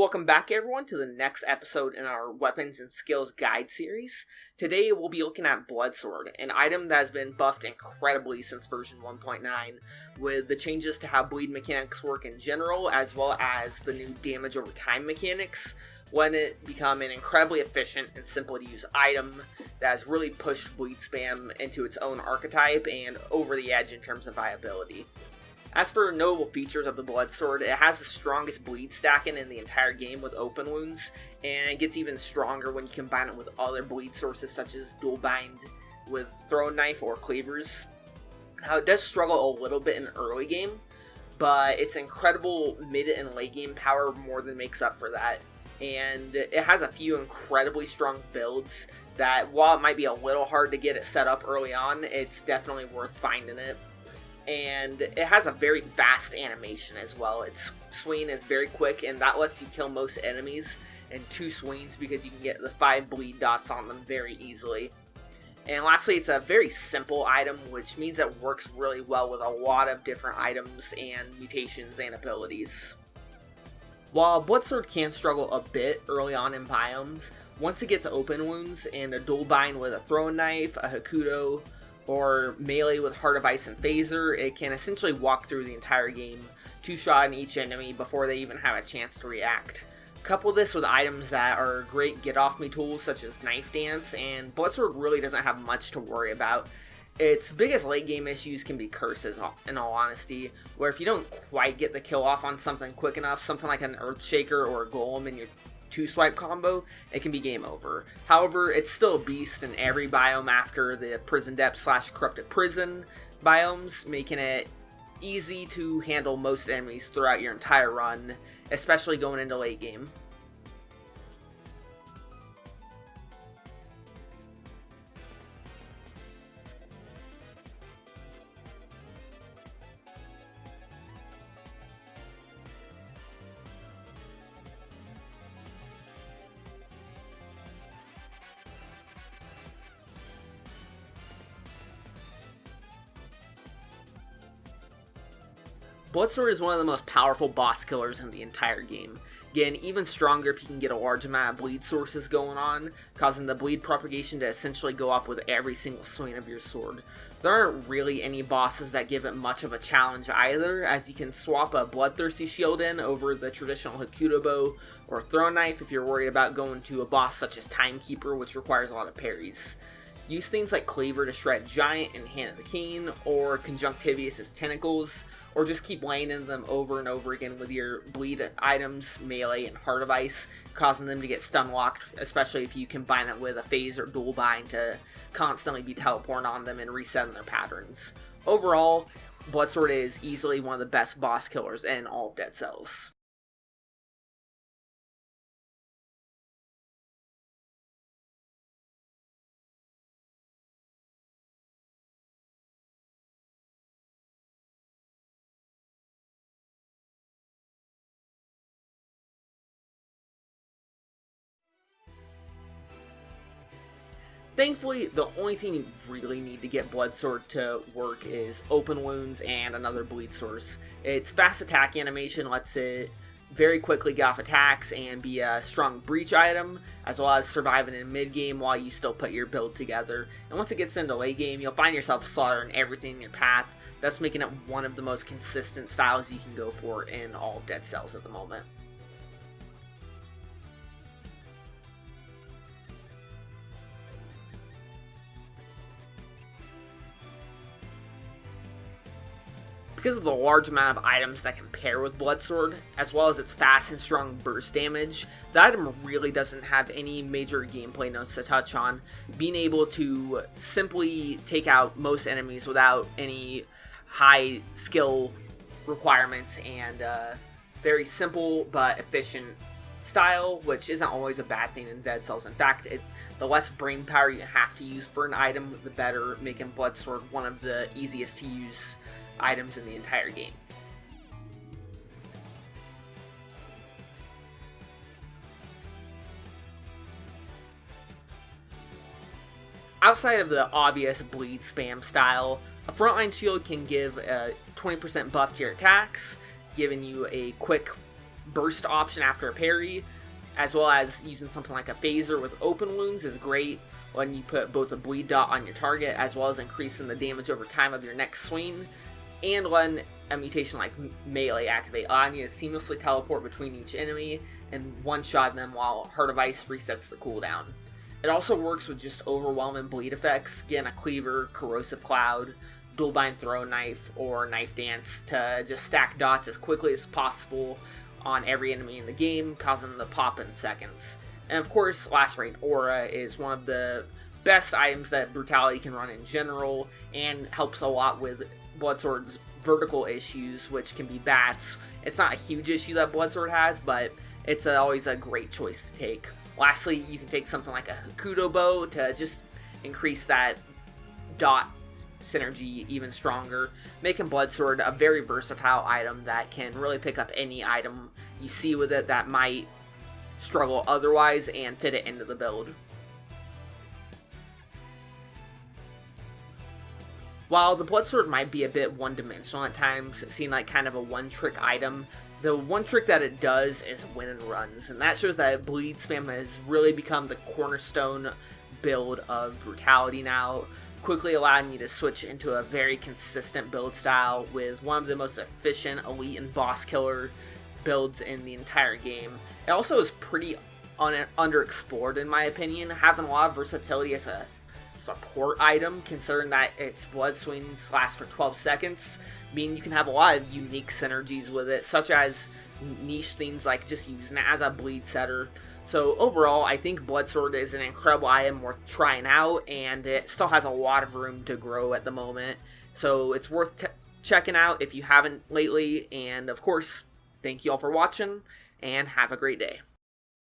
Welcome back everyone to the next episode in our Weapons and Skills Guide series. Today we'll be looking at Blitzer, an item that has been buffed incredibly since version 1.9, with the changes to how bleed mechanics work in general, as well as the new damage over time mechanics, when it become an incredibly efficient and simple to use item that has really pushed bleed spam into its own archetype and over the edge in terms of viability. As for notable features of the Blitzer, it has the strongest bleed stacking in the entire game with open wounds, and it gets even stronger when you combine it with other bleed sources such as dual bind with throw knife or cleavers. Now it does struggle a little bit in early game, but its incredible mid and late game power more than makes up for that, and it has a few incredibly strong builds that, while it might be a little hard to get it set up early on, it's definitely worth finding it. And it has a very fast animation as well. Its swing is very quick, and that lets you kill most enemies in 2 swings because you can get the 5 bleed dots on them very easily. And lastly, it's a very simple item, which means it works really well with a lot of different items and mutations and abilities. While Blitzer can struggle a bit early on in biomes, once it gets open wounds and a dual bind with a throwing knife, a Hakuto, or melee with Heart of Ice and Phaser, it can essentially walk through the entire game, 2-shotting each enemy before they even have a chance to react. Couple this with items that are great get-off-me tools such as Knife Dance, and Blitzer really doesn't have much to worry about. Its biggest late game issues can be curses, in all honesty, where if you don't quite get the kill off on something quick enough, something like an Earthshaker or a Golem in your 2-swipe combo, it can be game over. However, it's still a beast in every biome after the Prison Depth / Corrupted Prison biomes, making it easy to handle most enemies throughout your entire run, especially going into late game. Blitzer is one of the most powerful boss killers in the entire game. Again, even stronger if you can get a large amount of bleed sources going on, causing the bleed propagation to essentially go off with every single swing of your sword. There aren't really any bosses that give it much of a challenge either, as you can swap a Bloodthirsty Shield in over the traditional Hakuto Bow or Throw Knife if you're worried about going to a boss such as Timekeeper, which requires a lot of parries. Use things like Cleaver to shred Giant and Hand of the King, or Conjunctivius' Tentacles, or just keep laying into them over and over again with your bleed items, melee, and Heart of Ice, causing them to get stun locked, especially if you combine it with a phase or dual bind to constantly be teleporting on them and resetting their patterns. Overall, Blitzer is easily one of the best boss killers in all of Dead Cells. Thankfully, the only thing you really need to get Blitzer to work is open wounds and another bleed source. Its fast attack animation lets it very quickly get off attacks and be a strong breach item, as well as surviving in mid-game while you still put your build together. And once it gets into late game, you'll find yourself slaughtering everything in your path, thus making it one of the most consistent styles you can go for in all of Dead Cells at the moment. Because of the large amount of items that can pair with Blitzer, as well as its fast and strong burst damage, the item really doesn't have any major gameplay notes to touch on, being able to simply take out most enemies without any high skill requirements, and very simple but efficient style, which isn't always a bad thing in Dead Cells. In fact, the less brain power you have to use for an item, the better, making Blitzer one of the easiest to use items in the entire game. Outside of the obvious bleed spam style, a frontline shield can give a 20% buff to your attacks, giving you a quick burst option after a parry, as well as using something like a phaser with open wounds is great when you put both a bleed dot on your target, as well as increasing the damage over time of your next swing, and letting a mutation like melee activate, allowing you to seamlessly teleport between each enemy and one-shot them while Heart of Ice resets the cooldown. It also works with just overwhelming bleed effects, getting a Cleaver, Corrosive Cloud, Dual Bind Throw Knife, or Knife Dance to just stack dots as quickly as possible on every enemy in the game, causing them to pop in seconds. And of course, Lacerate Aura is one of the best items that Brutality can run in general, and helps a lot with Bloodsword's vertical issues, which can be bats. It's not a huge issue that Bloodsword has, but it's always a great choice to take. Lastly, you can take something like a Hakuto Bow to just increase that dot synergy even stronger, making Bloodsword a very versatile item that can really pick up any item you see with it that might struggle otherwise and fit it into the build. While the Bloodsword might be a bit one-dimensional at times, seeming like kind of a one-trick item, the one trick that it does is win and runs, and that shows that bleed spam has really become the cornerstone build of Brutality now, quickly allowing you to switch into a very consistent build style with one of the most efficient elite and boss killer builds in the entire game. It also is pretty underexplored in my opinion, having a lot of versatility as a support item, considering that its blood swings last for 12 seconds, meaning you can have a lot of unique synergies with it, such as niche things like just using it as a bleed setter. So overall, I think Bloodsword is an incredible item worth trying out, and it still has a lot of room to grow at the moment, so it's worth checking out if you haven't lately. And of course, thank you all for watching, and have a great day.